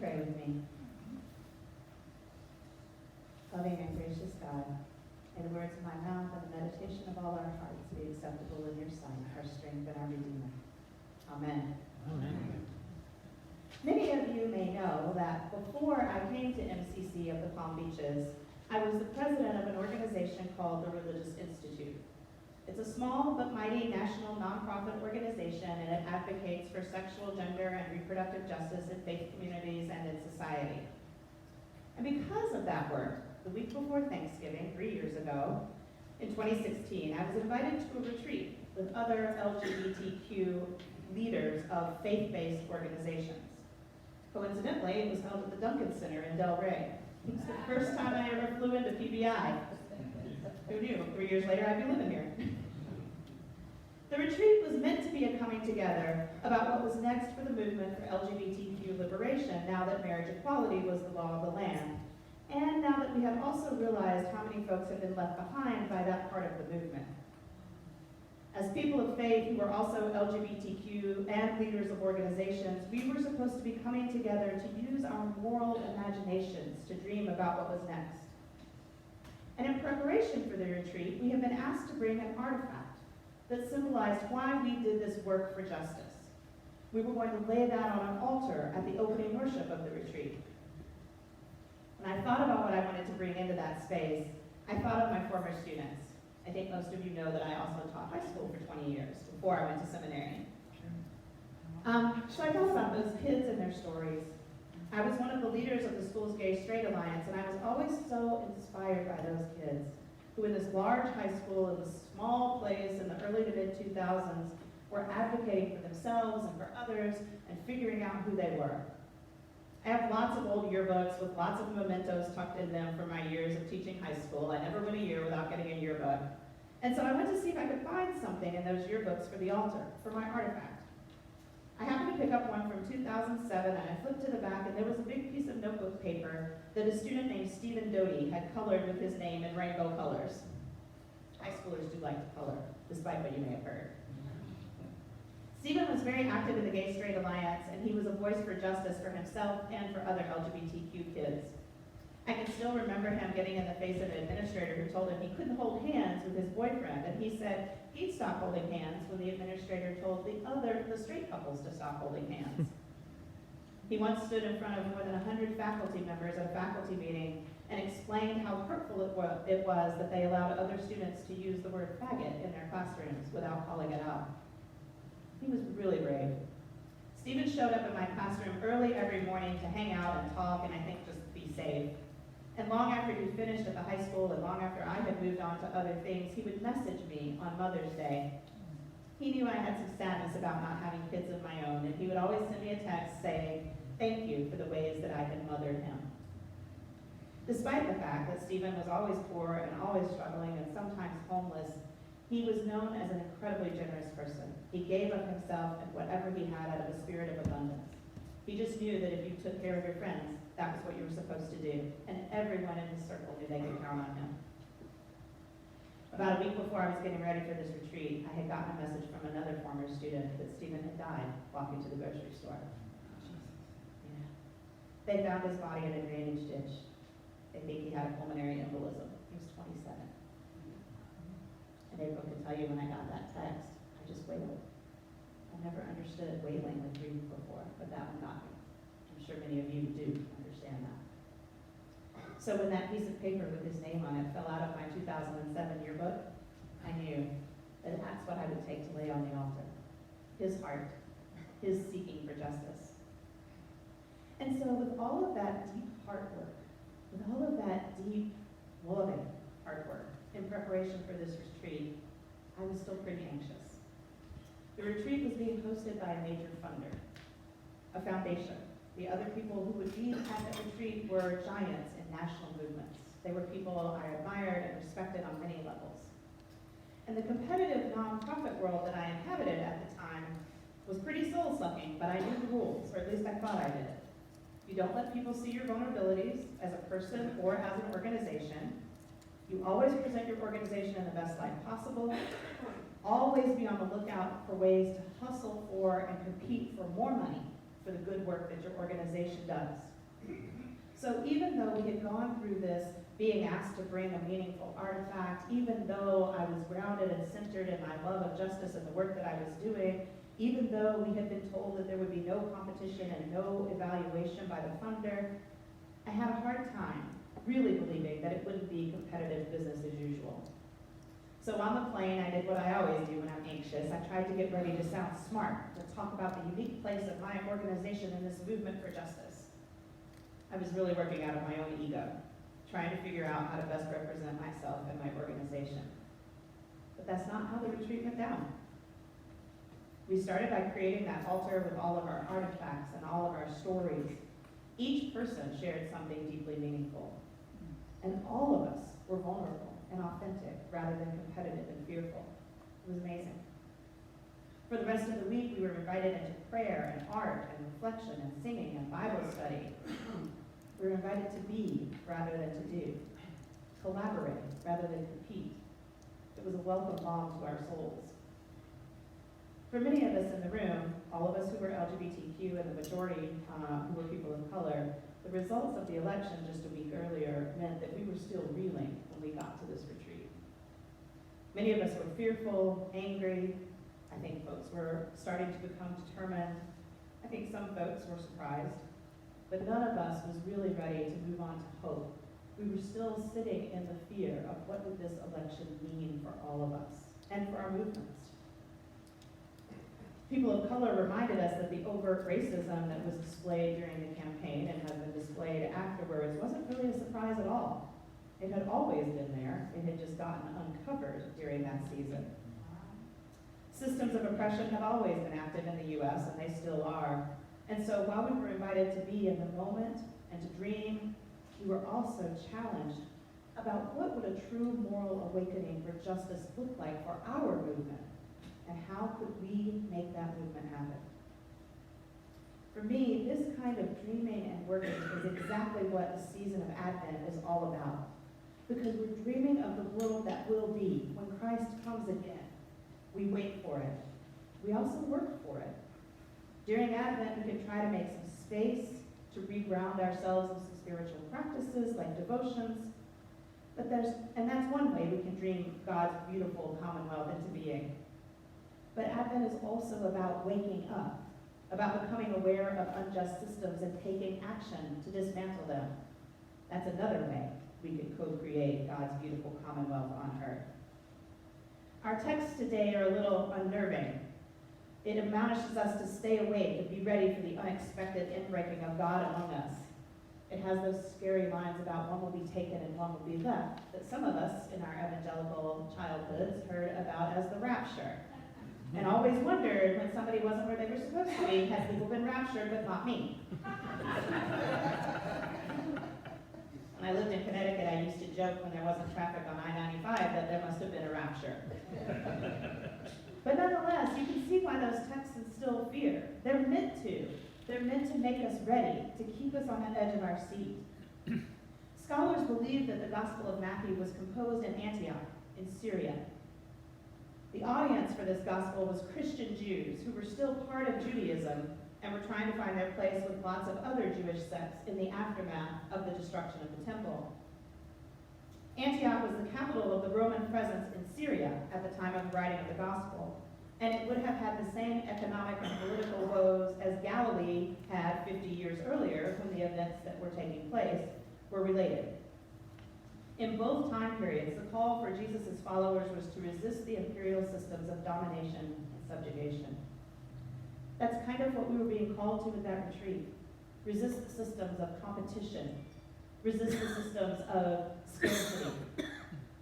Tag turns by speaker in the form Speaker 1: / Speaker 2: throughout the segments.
Speaker 1: pray with me? Loving and gracious God, may the words of my mouth and the meditation of all our hearts be acceptable in your sight, our strength and our Redeemer. Amen.
Speaker 2: Amen.
Speaker 1: Many of you may know that before I came to MCC of the Palm Beaches, I was the president of an organization called the Religious Institute. It's a small but mighty national nonprofit organization, and it advocates for sexual, gender, and reproductive justice in faith communities and in society. And because of that work, the week before Thanksgiving, 3 years ago, in 2016, I was invited to a retreat with other LGBTQ leaders of faith-based organizations. Coincidentally, it was held at the Duncan Center in Del Rey. It was the first time I ever flew into PBI. Who knew? 3 years later, I'd be living here. The retreat was meant to be a coming together about what was next for the movement for LGBTQ liberation now that marriage equality was the law of the land, and now that we had also realized how many folks had been left behind by that part of the movement. As people of faith who were also LGBTQ and leaders of organizations, we were supposed to be coming together to use our moral imaginations to dream about what was next. And in preparation for the retreat, we have been asked to bring an artifact that symbolized why we did this work for justice. We were going to lay that on an altar at the opening worship of the retreat. When I thought about what I wanted to bring into that space, I thought of my former students. I think most of you know that I also taught high school for 20 years before I went to seminary. So I thought about those kids and their stories. I was one of the leaders of the school's Gay-Straight Alliance, and I was always so inspired by those kids who in this large high school in this small place in the early to mid-2000s were advocating for themselves and for others and figuring out who they were. I have lots of old yearbooks with lots of mementos tucked in them from my years of teaching high school. I never went a year without getting a yearbook. And so I went to see if I could find something in those yearbooks for the altar, for my artifact. I happened to pick up one from 2007, and I flipped to the back, and there was a big piece of notebook paper that a student named Stephen Doty had colored with his name in rainbow colors. High schoolers do like to color, despite what you may have heard. Stephen was very active in the Gay-Straight Alliance, and he was a voice for justice for himself and for other LGBTQ kids. I can still remember him getting in the face of an administrator who told him he couldn't hold hands with his boyfriend, and he said he'd stop holding hands when the administrator told the straight couples to stop holding hands. He once stood in front of more than 100 faculty members at a faculty meeting and explained how hurtful it was that they allowed other students to use the word faggot in their classrooms without calling it out. He was really brave. Stephen showed up in my classroom early every morning to hang out and talk and I think just be safe. And long after he finished at the high school and long after I had moved on to other things, he would message me on Mother's Day. He knew I had some sadness about not having kids of my own, and he would always send me a text saying, "Thank you for the ways that I had mothered him." Despite the fact that Stephen was always poor and always struggling and sometimes homeless, he was known as an incredibly generous person. He gave of himself and whatever he had out of a spirit of abundance. He just knew that if you took care of your friends, that was what you were supposed to do, and everyone in his circle knew they could count on him. About a week before I was getting ready for this retreat, I had gotten a message from another former student that Stephen had died walking to the grocery store. Yeah. They found his body in a drainage ditch. They think he had a pulmonary embolism. He was 27. And April could tell you when I got that text, I just wailed. I never understood wailing with grief before, but that one got me. I'm sure many of you do understand that. So when that piece of paper with his name on it fell out of my 2007 yearbook, I knew that that's what I would take to lay on the altar. His heart, his seeking for justice. And so with all of that deep heart work, with all of that deep, loving hard work in preparation for this retreat, I was still pretty anxious. The retreat was being hosted by a major funder, a foundation. The other people who would be at the retreat were giants in national movements. They were people I admired and respected on many levels. And the competitive nonprofit world that I inhabited at the time was pretty soul-sucking, but I knew the rules, or at least I thought I did. You don't let people see your vulnerabilities as a person or as an organization. You always present your organization in the best light possible. Always be on the lookout for ways to hustle for and compete for more money for the good work that your organization does. So even though we had gone through this, being asked to bring a meaningful artifact, even though I was grounded and centered in my love of justice and the work that I was doing, even though we had been told that there would be no competition and no evaluation by the funder, I had a hard time really believing that it wouldn't be competitive business as usual. So on the plane, I did what I always do when I'm anxious. I tried to get ready to sound smart, to talk about the unique place of my organization in this movement for justice. I was really working out of my own ego, trying to figure out how to best represent myself and my organization. But that's not how the retreat went down. We started by creating that altar with all of our artifacts and all of our stories. Each person shared something deeply meaningful. And all of us were vulnerable and authentic rather than competitive and fearful. It was amazing. For the rest of the week, we were invited into prayer and art and reflection and singing and Bible study. We were invited to be rather than to do, collaborate rather than compete. It was a welcome balm to our souls. For many of us in the room, all of us who were LGBTQ and the majority who were people of color, the results of the election just a week earlier meant that we were still reeling when we got to this retreat. Many of us were fearful, angry. I think folks were starting to become determined. I think some folks were surprised. But none of us was really ready to move on to hope. We were still sitting in the fear of what would this election mean for all of us and for our movements. People of color reminded us that the overt racism that was displayed during the campaign and has been displayed afterwards wasn't really a surprise at all. It had always been there. It had just gotten uncovered during that season. Systems of oppression have always been active in the U.S., and they still are. And so while we were invited to be in the moment and to dream, we were also challenged about what would a true moral awakening for justice look like for our movement, and how could we make that movement happen? For me, this kind of dreaming and working is exactly what the season of Advent is all about. Because we're dreaming of the world that will be when Christ comes again. We wait for it. We also work for it. During Advent, we can try to make some space to reground ourselves in some spiritual practices like devotions. And that's one way we can dream God's beautiful commonwealth into being. But Advent is also about waking up, about becoming aware of unjust systems and taking action to dismantle them. That's another way we can co-create God's beautiful commonwealth on earth. Our texts today are a little unnerving. It admonishes us to stay awake and be ready for the unexpected inbreaking of God among us. It has those scary lines about one will be taken and one will be left that some of us in our evangelical childhoods heard about as the rapture. And always wondered when somebody wasn't where they were supposed to be, had people been raptured, but not me. When I lived in Connecticut, I used to joke when there wasn't traffic on I-95 that there must have been a rapture. But nonetheless, you can see why those texts instill fear. They're meant to. They're meant to make us ready, to keep us on the edge of our seat. Scholars believe that the Gospel of Matthew was composed in Antioch, in Syria. The audience for this gospel was Christian Jews who were still part of Judaism and were trying to find their place with lots of other Jewish sects in the aftermath of the destruction of the temple. Antioch was the capital of the Roman presence in Syria at the time of the writing of the gospel, and it would have had the same economic and political woes as Galilee had 50 years earlier when the events that were taking place were related. In both time periods, the call for Jesus' followers was to resist the imperial systems of domination and subjugation. That's kind of what we were being called to with that retreat. Resist the systems of competition. Resist the systems of scarcity.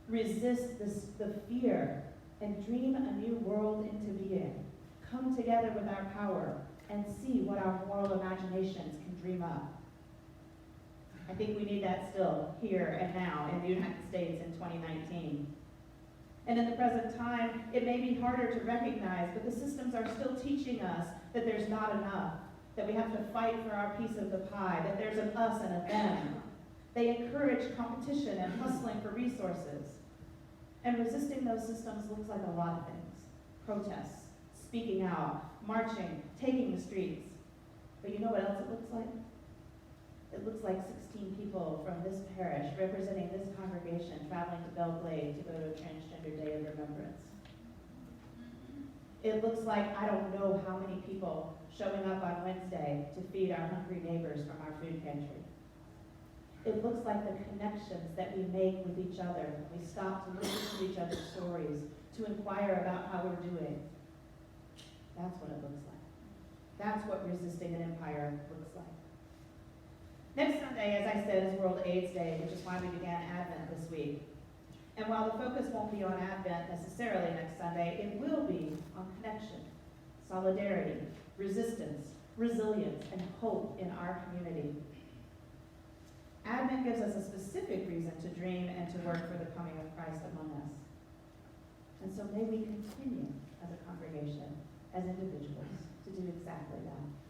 Speaker 1: Resist the fear and dream a new world into being. Come together with our power and see what our moral imaginations can dream up. I think we need that still here and now in the United States in 2019. And in the present time, it may be harder to recognize, but the systems are still teaching us that there's not enough, that we have to fight for our piece of the pie, that there's an us and a them. They encourage competition and hustling for resources. And resisting those systems looks like a lot of things. Protests, speaking out, marching, taking the streets. But you know what else it looks like? It looks like 16 people from this parish representing this congregation traveling to Belle Glade to go to a Transgender Day of Remembrance. It looks like I don't know how many people showing up on Wednesday to feed our hungry neighbors from our food pantry. It looks like the connections that we make with each other. We stop to listen to each other's stories, to inquire about how we're doing. That's what it looks like. That's what resisting an empire looks like. Next Sunday, as I said, is World AIDS Day, which is why we began Advent this week. And while the focus won't be on Advent necessarily next Sunday, it will be on connection, solidarity, resistance, resilience, and hope in our community. Advent gives us a specific reason to dream and to work for the coming of Christ among us. And so may we continue as a congregation, as individuals, to do exactly that.